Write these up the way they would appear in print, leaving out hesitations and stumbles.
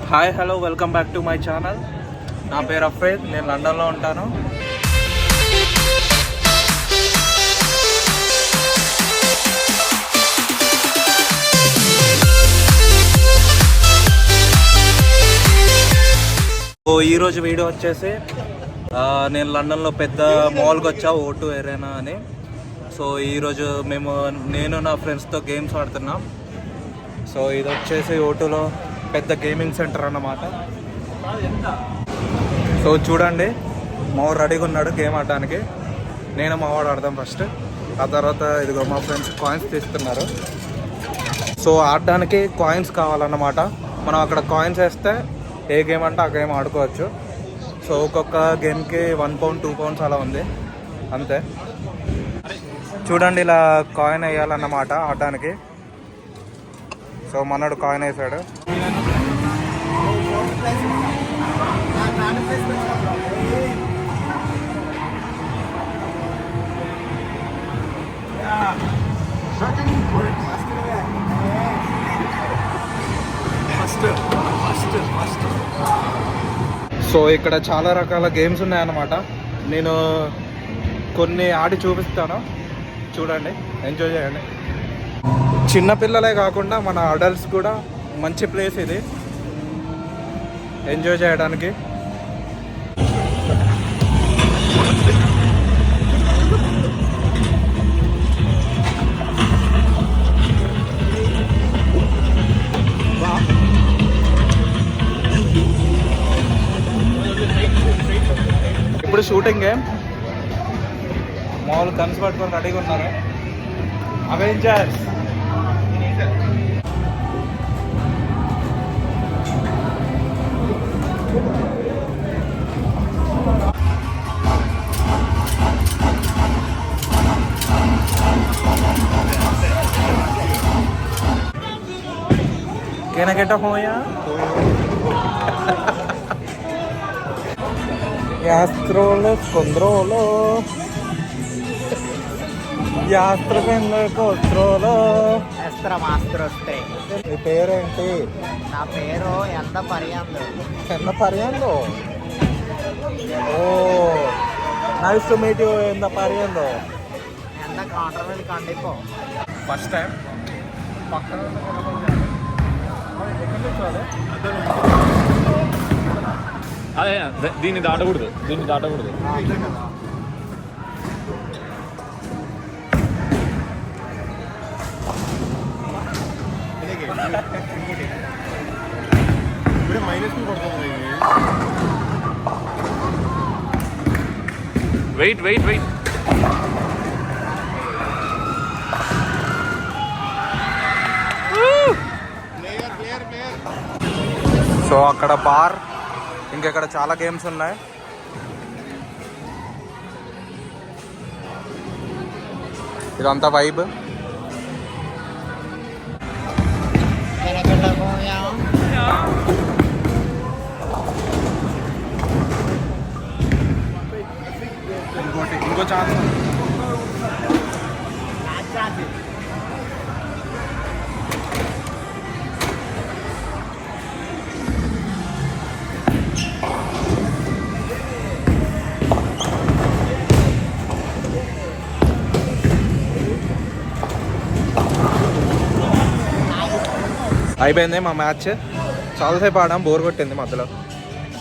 Hi hello welcome back to my channel. నా పేరు అఫ్రేద్, నేను లండన్లో ఉంటాను. ఈరోజు వీడియో వచ్చేసి నేను లండన్లో పెద్ద మాల్కి వచ్చా, O2 ఎరేనా అని. సో ఈరోజు నేను నా ఫ్రెండ్స్తో గేమ్స్ ఆడుతున్నాం. సో ఇది వచ్చేసి O2లో పెద్ద గేమింగ్ సెంటర్ అన్నమాట. సో చూడండి, మావాడు రెడీగా ఉన్నాడు గేమ్ ఆడడానికి. నేను మావాడు ఆడదాం ఫస్ట్, ఆ తర్వాత ఇదిగో మా ఫ్రెండ్స్ కాయిన్స్ తీస్తున్నారు. సో ఆడడానికి కాయిన్స్ కావాలన్నమాట. మనం అక్కడ కాయిన్స్ వేస్తే ఏ గేమ్ అంటే ఆ గేమ్ ఆడుకోవచ్చు. సో ఒక్కొక్క గేమ్కి £1, £2 అలా ఉంది అంతే. చూడండి, ఇలా కాయిన్ వేయాలన్నమాట ఆడడానికి. సో మనోడు కాయిన్ వేసాడు. సో ఇక్కడ చాలా రకాల గేమ్స్ ఉన్నాయన్నమాట. నేను కొన్ని ఆడి చూపిస్తాను, చూడండి, ఎంజాయ్ చేయండి. చిన్నపిల్లలే కాకుండా మన అడల్ట్స్ కూడా మంచి ప్లేస్ ఇది ఎంజాయ్ చేయడానికి. ఇప్పుడు షూటింగ్ గేమ్, మామూలు గన్స్ పట్టుకొని రెడీగా ఉన్నారు Avengers. Can I get a hoya? Yastrolo, controlo. Yastro controlo. Estra mastro stay. మీ పేరేంటి? నా పేరు ఎంత పర్యాందో. ఎంత పర్యాందో? ఓ, నైస్ టు మీట్ యూ. ఎంత పర్యాందో? ఎంత కాంట్రవర్సీ కండిపో. ఫస్ట్ టైం పక్కన అదే దీన్ని దాటకూడదు. వెయిట్ సో అక్కడ బార్, ఇంకెక్కడ చాలా గేమ్స్ ఉన్నాయి. ఇదంతా వైబ్. ఇంకో ఛాన్స్. అయిపోయింది మా మ్యాచ్. చాలాసేపు ఆడాం, బోర్ కొట్టింది మధ్యలో.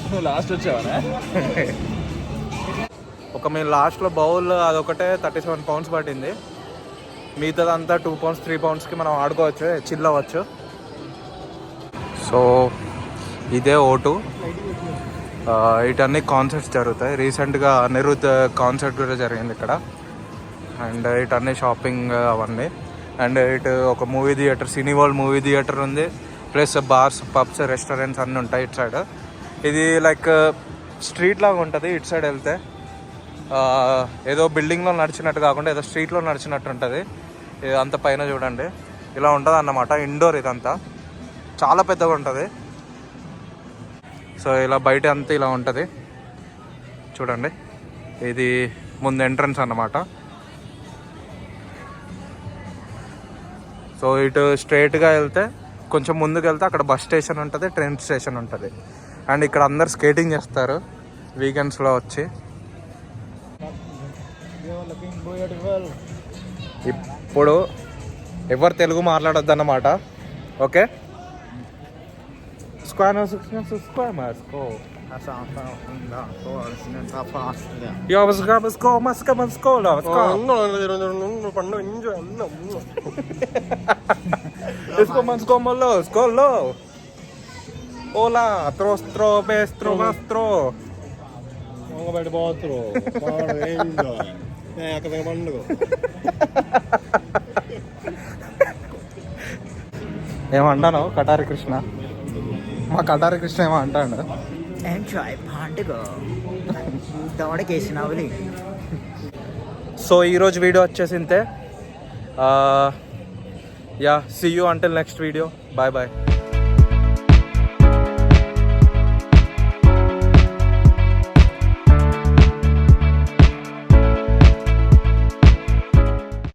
నువ్వు లాస్ట్ వచ్చావా? మేము లాస్ట్లో బౌల్ అదొకటే £37 పట్టింది. మిగతాదంతా £2, £3కి మనం ఆడుకోవచ్చు, చిల్ అవ్వచ్చు. సో ఇదే O2. ఇటన్నీ కాన్సర్ట్స్ జరుగుతాయి. రీసెంట్గా అనిరుద్ కాన్సర్ట్ కూడా జరిగింది ఇక్కడ. అండ్ ఇటన్నీ షాపింగ్ అవన్నీ. అండ్ ఇటు ఒక మూవీ థియేటర్, సినీ వరల్డ్ మూవీ థియేటర్ ఉంది. ప్లస్ బార్స్, పబ్స్, రెస్టారెంట్స్ అన్నీ ఉంటాయి ఇటు సైడ్. ఇది లైక్ స్ట్రీట్ లాగా ఉంటుంది. ఇటు సైడ్ వెళ్తే ఏదో బిల్డింగ్లో నడిచినట్టు కాకుండా ఏదో స్ట్రీట్లో నడిచినట్టు ఉంటుంది. అంత పైన చూడండి, ఇలా ఉంటుంది అన్నమాట. ఇండోర్ ఇదంతా చాలా పెద్దగా ఉంటుంది. సో ఇలా బయట అంతా ఇలా ఉంటుంది చూడండి. ఇది ముందు ఎంట్రన్స్ అన్నమాట. సో ఇటు స్ట్రైట్గా వెళ్తే కొంచెం ముందుకు వెళ్తే అక్కడ బస్ స్టేషన్ ఉంటుంది, ట్రైన్ స్టేషన్ ఉంటుంది. అండ్ ఇక్కడ అందరు స్కేటింగ్ చేస్తారు వీకెండ్స్లో వచ్చి. ఇప్పుడు ఎవరు తెలుగు మాట్లాడొద్దు అన్నమాట. Okay, Hola, trostro, bestro, mastro. ఏమంటాను కటారి కృష్ణ? మా కటారి కృష్ణ ఏమో అంటాడు. ఎంజాయ్ పండుగ దవడకేసినవులి. సో ఈరోజు వీడియో వచ్చేసి ఇంతే. Yeah, see you until next video. Bye bye.